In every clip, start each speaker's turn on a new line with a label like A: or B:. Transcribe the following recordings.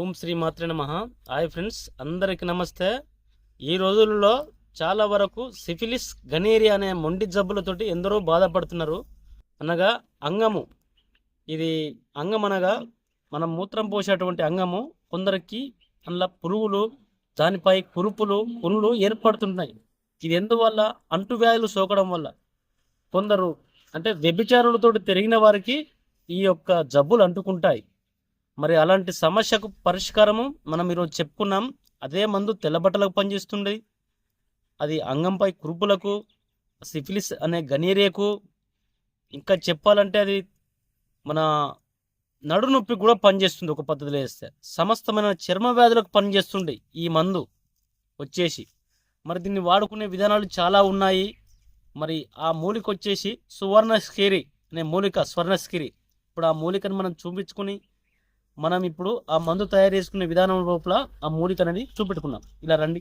A: ఓం శ్రీ మాత్రే నమః. Hi friends, అందరికి నమస్తే. ఈ రోజుల్లో చాలా వరకు సిఫిలిస్, గనేరియా అనే మొండి జబ్బులతోటి ఎందరో బాధపడుతున్నారు. అనగా అంగము, ఇది అంగం అనగా మనం మూత్రం పోసేటువంటి అంగము, కొందరికి అందులో పురుగులు, దానిపై పురులు ఏర్పడుతున్నాయి. ఇది ఎందువల్ల? అంటువ్యాధులు సోకడం వల్ల. కొందరు అంటే వ్యభిచారులతో తిరిగిన వారికి ఈ యొక్క జబ్బులు అంటుకుంటాయి. మరి అలాంటి సమస్యకు పరిష్కారము మనం ఈరోజు చెప్పుకున్నాం. అదే మందు తెల్లబట్టలకు పనిచేస్తుంది. అది అంగంపై కురుపులకు, సిఫిలిస్ అనే గనేరియాకు, ఇంకా చెప్పాలంటే అది మన నడు నొప్పి కూడా పనిచేస్తుంది. ఒక పద్ధతిలో వేస్తే సమస్తమైన చర్మ వ్యాధులకు పనిచేస్తుంది ఈ మందు వచ్చేసి. మరి దీన్ని వాడుకునే విధానాలు చాలా ఉన్నాయి. మరి ఆ మూలిక వచ్చేసి సువర్ణస్కిరి అనే మూలిక, స్వర్ణస్కిరి. ఇప్పుడు ఆ మూలికను మనం చూపించుకుని మనం ఇప్పుడు ఆ మందు తయారు చేసుకునే విధానం లోపల ఆ మూలిక అనేది చూపెట్టుకున్నాం. ఇలా రండి.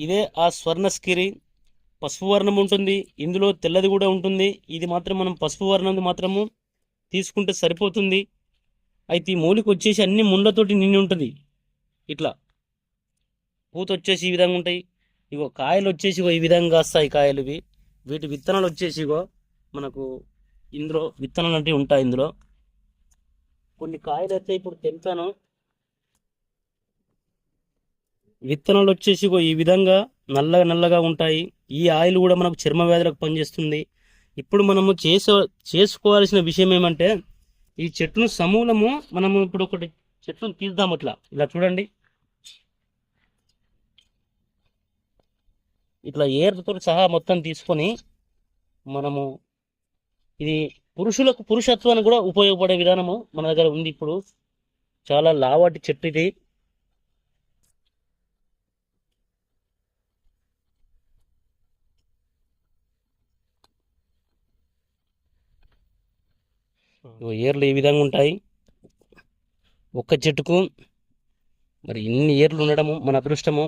A: ఇదే ఆ స్వర్ణస్కిరి. పసుపు వర్ణం ఉంటుంది, ఇందులో తెల్లది కూడా ఉంటుంది. ఇది మాత్రం మనం పసుపు వర్ణం మాత్రము తీసుకుంటే సరిపోతుంది. అయితే ఈ మూలిక వచ్చేసి అన్ని ముళ్ళతోటి నిండి ఉంటుంది. ఇట్లా పూత వచ్చేసి ఈ విధంగా ఉంటాయి. ఇగో కాయలు వచ్చేసి ఈ విధంగా వస్తాయి కాయలు. వీటి విత్తనాలు వచ్చేసి ఇగో మనకు ఇందులో విత్తనాలు అంటే ఉంటాయి. ఇందులో కొన్ని కాయలు అయితే ఇప్పుడు తెంపాను. విత్తనాలు వచ్చేసి ఈ విధంగా నల్లగా ఉంటాయి. ఈ ఆయిల్ కూడా మనకు చర్మ వ్యాధులకు పనిచేస్తుంది. ఇప్పుడు మనము చేసుకోవాల్సిన విషయం ఏమంటే, ఈ చెట్టును సమూలము మనము ఇప్పుడు ఒకటి చెట్టును తీద్దాం. ఇలా చూడండి. ఇట్లా ఏర్తో సహా మొత్తం తీసుకొని మనము ఇది పురుషత్వానికి కూడా ఉపయోగపడే విధానము మన దగ్గర ఉంది. ఇప్పుడు చాలా లావాటి చెట్టు ఇది. ఏర్లు ఈ విధంగా ఉంటాయి. ఒక్క చెట్టుకు మరి ఇన్ని ఏర్లు ఉండడము మన అదృష్టము.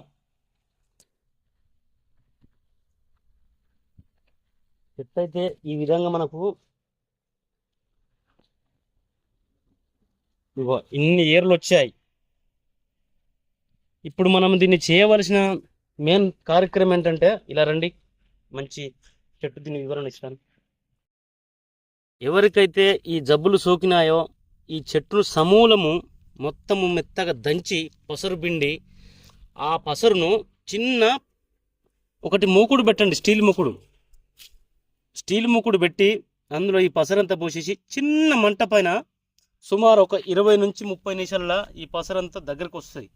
A: చెట్టు అయితే ఈ విధంగా మనకు ఇన్ని ఏర్లు వచ్చాయి. ఇప్పుడు మనం దీన్ని చేయవలసిన మెయిన్ కార్యక్రమం ఏంటంటే, ఇలా రండి. మంచి చెట్టు దీని వివరణ ఇస్తాను. ఎవరికైతే ఈ జబ్బులు సోకినాయో ఈ చెట్టును సమూలము మొత్తము మెత్తగా దంచి పసరు పిండి, ఆ పసరును చిన్న ఒకటి మూకుడు పెట్టండి. స్టీల్ మూకుడు పెట్టి అందులో ఈ పసరంతా పోసేసి చిన్న మంట పైన సుమారు ఒక 20 నుంచి 30 నిమిషాల ఈ పసరంతా దగ్గరకు వస్తుంది.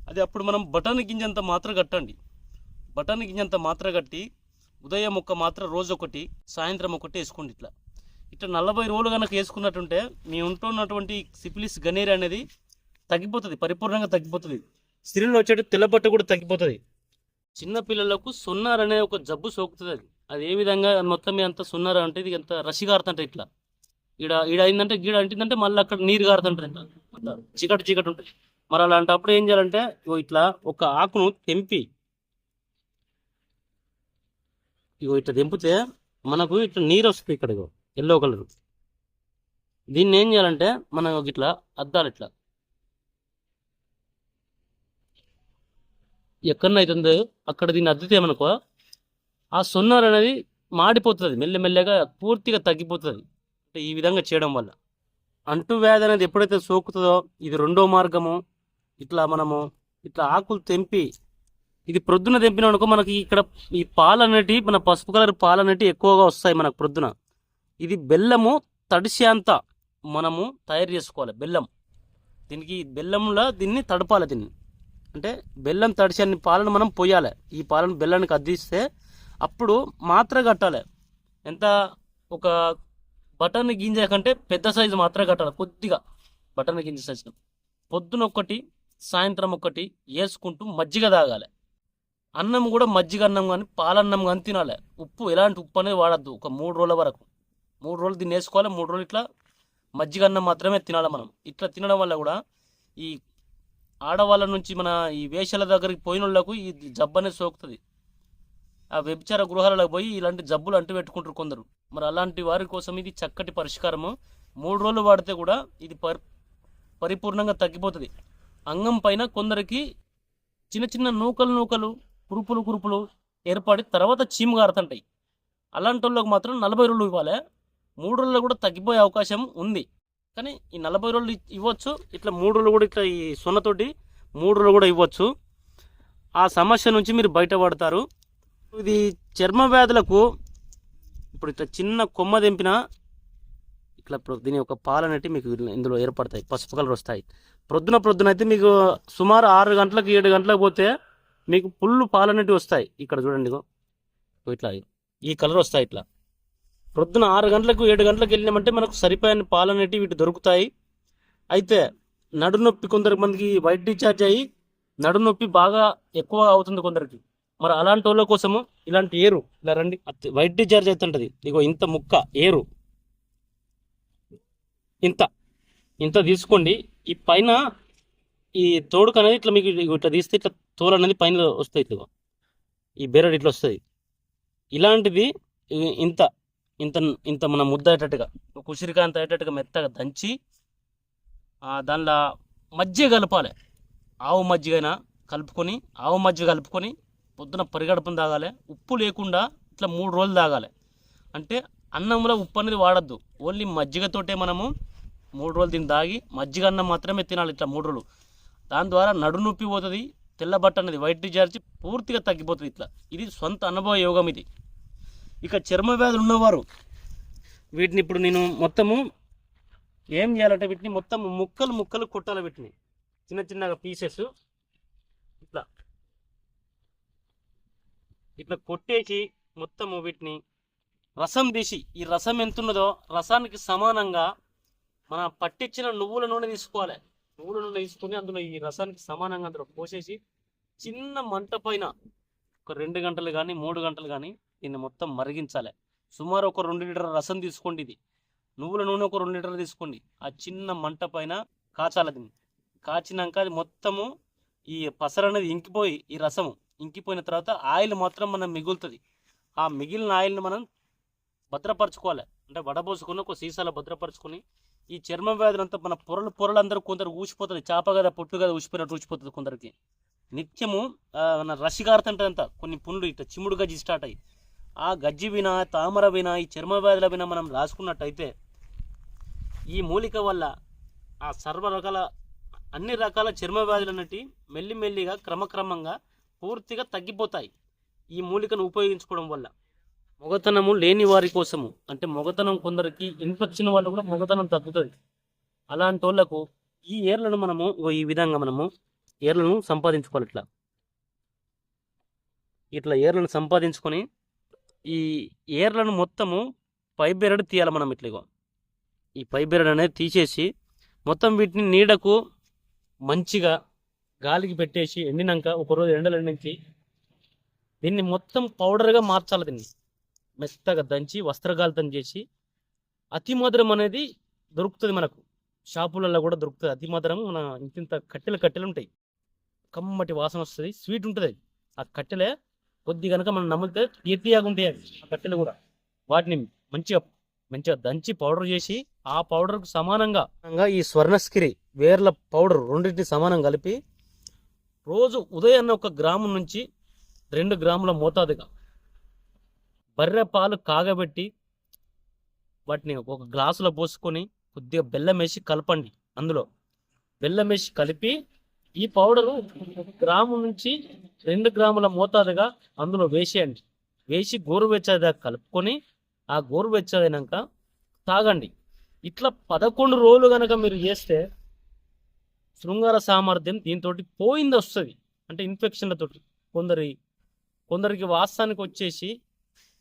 A: అది అప్పుడు మనం బఠానీ గింజంత మాత్ర కట్టండి. బఠానీ గింజంత మాత్ర కట్టి ఉదయం ఒక మాత్ర రోజు ఒకటి, సాయంత్రం ఒకటి వేసుకోండి. ఇట్లా 40 రోజులు కనుక వేసుకున్నట్టుంటే మీ ఉంటున్నటువంటి సిఫిలిస్ గనేరియా అనేది తగ్గిపోతుంది, పరిపూర్ణంగా తగ్గిపోతుంది. స్త్రీలో వచ్చేటి తెల్లబట్ట కూడా తగ్గిపోతుంది. చిన్నపిల్లలకు సున్నార్ అనే ఒక జబ్బు సోకుతుంది. అది ఏ విధంగా మొత్తం అంత సున్నార అంటే ఇది ఎంత రషి కారుతుంటే ఇట్లా ఈడ అయిందంటే గీడ అంటిందంటే మళ్ళీ అక్కడ నీరు కారుతుంటుంది, చీకటి ఉంటుంది. మరి అలాంటప్పుడు ఏం చేయాలంటే ఇట్లా ఒక ఆకును తెంపి ఇట్లా తెంపితే మనకు ఇట్లా నీరు వస్తుంది. ఇక్కడ ఎల్లో కలర్. దీన్ని ఏం చేయాలంటే మనం ఇట్లా అద్దాలి. ఇట్లా ఎక్కడనైతుందో అక్కడ దీన్ని అద్దితే మనకు ఆ సున్నార్ అనేది మాడిపోతుంది, మెల్లమెల్లగా పూర్తిగా తగ్గిపోతుంది. అంటే ఈ విధంగా చేయడం వల్ల అంటువ్యాధి అనేది ఎప్పుడైతే సోకుతుందో ఇది రెండో మార్గము. ఇట్లా మనము ఇట్లా ఆకులు తెంపి ఇది ప్రొద్దున తెంపిన అనుకో మనకి ఇక్కడ ఈ పాలు అనేటి మన పసుపు కలర్ పాలు అనేటి ఎక్కువగా వస్తాయి మనకు ప్రొద్దున. ఇది బెల్లము తడిసేంత మనము తయారు చేసుకోవాలి. దీనికి బెల్లంలో దీన్ని తడపాలి. అంటే బెల్లం తడిసేన్ని పాలను మనం పోయాలి. ఈ పాలను బెల్లానికి అద్దిస్తే అప్పుడు మాత్ర కట్టాలి. ఎంత? ఒక బటన్ గింజ కంటే పెద్ద సైజు మాత్ర కట్టాలి. కొద్దిగా బటన్ గింజ సైజు. పొద్దున ఒకటి, సాయంత్రం ఒకటి వేసుకుంటూ మజ్జిగ తాగాలి. అన్నం కూడా మజ్జిగ అన్నం కానీ పాలన్నం కానీ తినాలి. ఉప్పు, ఎలాంటి ఉప్పు అనేది వాడద్దు. ఒక 3 రోజుల వరకు, 3 రోజులు దీన్ని వేసుకోవాలి. 3 రోజులు ఇట్లా మజ్జిగ అన్నం మాత్రమే తినాలి మనం. ఇట్లా తినడం వల్ల కూడా ఈ ఆడవాళ్ళ నుంచి మన ఈ వేషాల దగ్గరికి పోయిన వాళ్ళకు ఈ జబ్బు అనేది సోకుతుంది. ఆ వ్యభిచార గృహాలకు పోయి ఇలాంటి జబ్బులు అంటు పెట్టుకుంటారు కొందరు. మరి అలాంటి వారి కోసం ఇది చక్కటి పరిష్కారము. 3 రోజులు వాడితే కూడా ఇది పరిపూర్ణంగా తగ్గిపోతుంది. అంగం పైన కొందరికి చిన్న చిన్న నూకలు కురుపులు ఏర్పడి తర్వాత చీము గారుతుంటాయి. అలాంటి వాళ్ళకి మాత్రం 40 రోజులు ఇవ్వాలి. 3 రోజుల్లో కూడా తగ్గిపోయే అవకాశం ఉంది. కానీ ఈ 40 రోజులు ఇవ్వచ్చు, ఇట్లా 3 రోజులు కూడా ఇట్లా ఈ సొన్నతోటి 3 రోజులు కూడా ఇవ్వచ్చు. ఆ సమస్య నుంచి మీరు బయటపడతారు. ఇది చర్మ వ్యాధులకు ఇప్పుడు ఇట్లా చిన్న కొమ్మ తెంపినా ఇట్లా దీని యొక్క పాలు అనేవి మీకు ఇందులో ఏర్పడతాయి, పసుపు కలర్ వస్తాయి. ప్రొద్దున అయితే మీకు సుమారు 6 గంటలకు 7 గంటలకు పోతే మీకు పుల్లు పాలు అనేవి వస్తాయి. ఇక్కడ చూడండి, ఇట్లా ఈ కలర్ వస్తాయి. ఇట్లా ప్రొద్దున 6 గంటలకు 7 గంటలకు వెళ్ళినామంటే మనకు సరిపోయిన పాలు అనేవి వీటి దొరుకుతాయి. అయితే నడునొప్పి కొందరికి వైట్ డిశ్చార్జ్ అయ్యి నడునొప్పి బాగా ఎక్కువ అవుతుంది కొందరికి. మరి అలాంటి వాళ్ళ కోసము ఇలాంటి ఏరు ఇలా రండి, వైట్ డిశ్చార్జ్ అవుతుంటుంది. ఇగో ఇంత ముక్క ఏరు ఇంత తీసుకోండి. ఈ పైన ఈ తోడుకు అనేది ఇట్లా మీకు ఇట్లా తీస్తే ఇట్లా తోలు అనేది పైన వస్తాయి. ఇట్లా ఈ బెరడు ఇట్లా వస్తుంది. ఇలాంటిది ఇంత ఇంత ఇంత మన ముద్ద అయ్యేటట్టుగా ఉసిరికాంత అయ్యేటట్టుగా మెత్తగా దంచి దానిలో మజ్జిగ కలపాలి. ఆవు మజ్జిగైనా కలుపుకొని పొద్దున పరిగడుపుని తాగాలి. ఉప్పు లేకుండా ఇట్లా 3 రోజులు తాగాలి. అంటే అన్నంలో ఉప్పు అనేది వాడద్దు, ఓన్లీ మజ్జిగతోటే మనము 3 రోజులు దీన్ని తాగి మజ్జిగ అన్నం మాత్రమే తినాలి ఇట్లా 3 రోజులు. దాని ద్వారా నడునొప్పి పోతుంది, తెల్లబట్ట అనేది వైట్ డిశ్చార్జ్ పూర్తిగా తగ్గిపోతుంది. ఇట్లా ఇది సొంత అనుభవ యోగం ఇది. ఇక చర్మ వ్యాధులు ఉన్నవారు వీటిని ఇప్పుడు నేను మొత్తము ఏం చేయాలంటే వీటిని మొత్తం ముక్కలు కొట్టాలి. వీటిని చిన్నగా పీసెస్ ఇట్లా కొట్టేసి మొత్తము వీటిని రసం తీసి, ఈ రసం ఎంత ఉన్నదో రసానికి సమానంగా మన పట్టించిన నువ్వుల నూనె తీసుకోవాలి. నువ్వుల నూనె తీసుకొని అందులో ఈ రసానికి సమానంగా అందులో పోసేసి చిన్న మంట పైన ఒక 2 గంటలు కానీ 3 గంటలు కానీ దీన్ని మొత్తం మరిగించాలి. సుమారు ఒక 2 లీటర్ల రసం తీసుకోండి. ఇది నువ్వుల నూనె ఒక 2 లీటర్లు తీసుకోండి. ఆ చిన్న మంట పైన కాచాలి. దీన్ని కాచినాక అది మొత్తము ఈ పసరు అనేది ఇంకిపోయి, ఈ రసము ఇంకిపోయిన తర్వాత ఆయిల్ మాత్రం మనం మిగులుతుంది. ఆ మిగిలిన ఆయిల్ని మనం భద్రపరచుకోవాలి. అంటే వడబోసుకొని ఒక సీసాలో భద్రపరచుకొని ఈ చర్మ వ్యాధులంతా మన పొరలు అందరూ కొందరు ఊసిపోతుంది. చేప కదా పొట్టు కదా ఊసిపోయినట్టు ఊసిపోతుంది కొందరికి. నిత్యము మన రషి కారుతుంటంతా కొన్ని పుండ్లు ఇట్లా చిముడు గజ్జి స్టార్ట్ అయ్యి ఆ గజ్జి వినా తామర వినా ఈ చర్మ వ్యాధుల వినా మనం రాసుకున్నట్టయితే ఈ మూలిక వల్ల ఆ అన్ని రకాల చర్మ వ్యాధులు అన్నట్టు మెల్లిమెల్లిగా క్రమక్రమంగా పూర్తిగా తగ్గిపోతాయి ఈ మూలికను ఉపయోగించుకోవడం వల్ల. మొగతనము లేని వారి కోసము, అంటే మొగతనం కొందరికి ఇన్ఫెక్షన్ వల్ల కూడా మొగతనం తగ్గుతుంది. అలాంటి వాళ్ళకు ఈ ఏర్లను మనము ఈ విధంగా మనము ఏర్లను సంపాదించుకోవాలి. ఇట్లా ఏర్లను సంపాదించుకొని ఈ ఏర్లను మొత్తము పైబెరడు తీయాలి మనం. ఇట్లా ఈ పైబెరడు అనేది తీసేసి మొత్తం వీటిని నీడకు మంచిగా గాలికి పెట్టేసి ఎండినాక ఒకరోజు ఎండలు ఎండించి దీన్ని మొత్తం పౌడర్గా మార్చాలి. దీన్ని మెత్తగా దంచి వస్త్రగాలితం చేసి అతి మధురం అనేది దొరుకుతుంది మనకు, షాపులలో కూడా దొరుకుతుంది. అతి మధురం మన ఇంత కట్టెలు ఉంటాయి, కమ్మటి వాసన వస్తుంది, స్వీట్ ఉంటుంది. ఆ కట్టెలే కొద్ది కనుక మనం నమ్మితే తీయగా ఉంటాయి ఆ కట్టెలు కూడా. వాటిని మంచిగా దంచి పౌడర్ చేసి ఆ పౌడర్కు సమానంగా ఈ స్వర్ణస్కిరి వేర్ల పౌడర్ రెండింటిని సమానం కలిపి రోజు ఉదయాన్నే 1 గ్రాము నుంచి 2 గ్రాముల మోతాదుగా బర్రె పాలు కాగబెట్టి వాటిని ఒక గ్లాసులో పోసుకొని కొద్దిగా బెల్లం వేసి కలపండి. అందులో బెల్లం వేసి కలిపి ఈ పౌడరు 1 గ్రాము నుంచి 2 గ్రాముల మోతాదుగా అందులో వేసేయండి. వేసి గోరువెచ్చగా కలుపుకొని ఆ గోరువెచ్చదైనాక తాగండి. ఇట్లా 11 రోజులు కనుక మీరు చేస్తే శృంగార సామర్థ్యం దీంతో పోయింది వస్తుంది. అంటే ఇన్ఫెక్షన్లతో కొందరికి వాస్తవానికి వచ్చేసి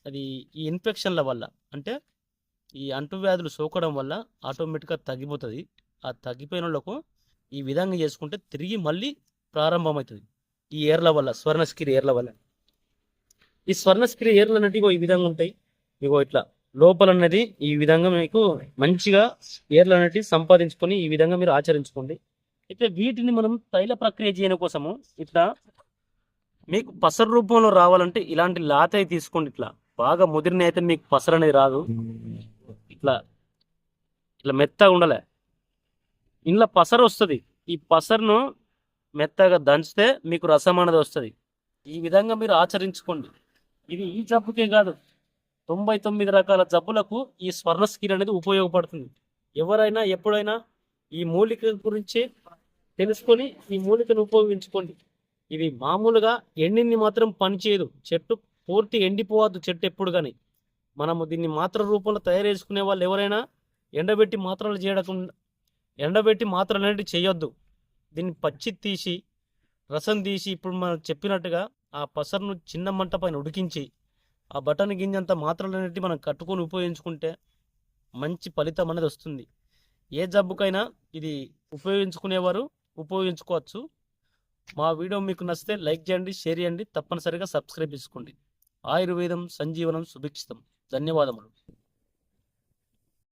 A: అది ఈ ఇన్ఫెక్షన్ల వల్ల, అంటే ఈ అంటువ్యాధులు సోకడం వల్ల ఆటోమేటిక్గా తగ్గిపోతుంది. ఆ తగ్గిపోయిన వాళ్ళకు ఈ విధంగా చేసుకుంటే తిరిగి మళ్ళీ ప్రారంభమవుతుంది ఈ ఏర్ల వల్ల, స్వర్ణస్కిరి ఏర్ల వల్ల. ఈ స్వర్ణస్కిరి ఏర్లు అనేవి ఈ విధంగా ఉంటాయి. ఇగో ఇట్లా లోపల అనేది ఈ విధంగా మీకు మంచిగా ఏర్లు అనేవి సంపాదించుకొని ఈ విధంగా మీరు ఆచరించుకోండి. అయితే వీటిని మనం తైల ప్రక్రియ చేయడం కోసము ఇట్లా మీకు పసరు రూపంలో రావాలంటే ఇలాంటి లాతయి తీసుకోండి. ఇట్లా బాగా ముదిరిన అయితే మీకు పసరు అనేది రాదు. ఇట్లా ఇట్లా మెత్తగా ఉండలే, ఇంట్లో పసరు వస్తుంది. ఈ పసరును మెత్తగా దంచితే మీకు రసం అనేది వస్తుంది. ఈ విధంగా మీరు ఆచరించుకోండి. ఇది ఈ జబ్బుకే కాదు, 99 రకాల జబ్బులకు ఈ స్వర్ణ స్కిన్ అనేది ఉపయోగపడుతుంది. ఎవరైనా ఎప్పుడైనా ఈ మూలిక గురించి తెలుసుకొని ఈ మూలికను ఉపయోగించుకోండి. ఇది మామూలుగా ఎండింది మాత్రం పనిచేయదు. చెట్టు పూర్తి ఎండిపోవద్దు చెట్టు ఎప్పుడు కానీ. మనము దీన్ని మాత్ర రూపంలో తయారు చేసుకునే వాళ్ళు ఎవరైనా ఎండబెట్టి మాత్రలు చేయకుండా, ఎండబెట్టి మాత్రలు అనేవి చేయొద్దు. దీన్ని పచ్చి తీసి రసం తీసి ఇప్పుడు మనం చెప్పినట్టుగా ఆ పసరును చిన్న మంట పైన ఉడికించి ఆ బటన్ గింజంత మాత్రలు అనేవి మనం కట్టుకొని ఉపయోగించుకుంటే మంచి ఫలితం అనేది వస్తుంది. ఏ జబ్బుకైనా ఇది ఉపయోగించుకునేవారు ఉపయోగించుకోవచ్చు. మా వీడియో మీకు నచ్చితే లైక్ చేయండి, షేర్ చేయండి, తప్పనిసరిగా సబ్స్క్రైబ్ చేసుకోండి. ఆయుర్వేదం సంజీవనం సుభిక్షితం. ధన్యవాదములు.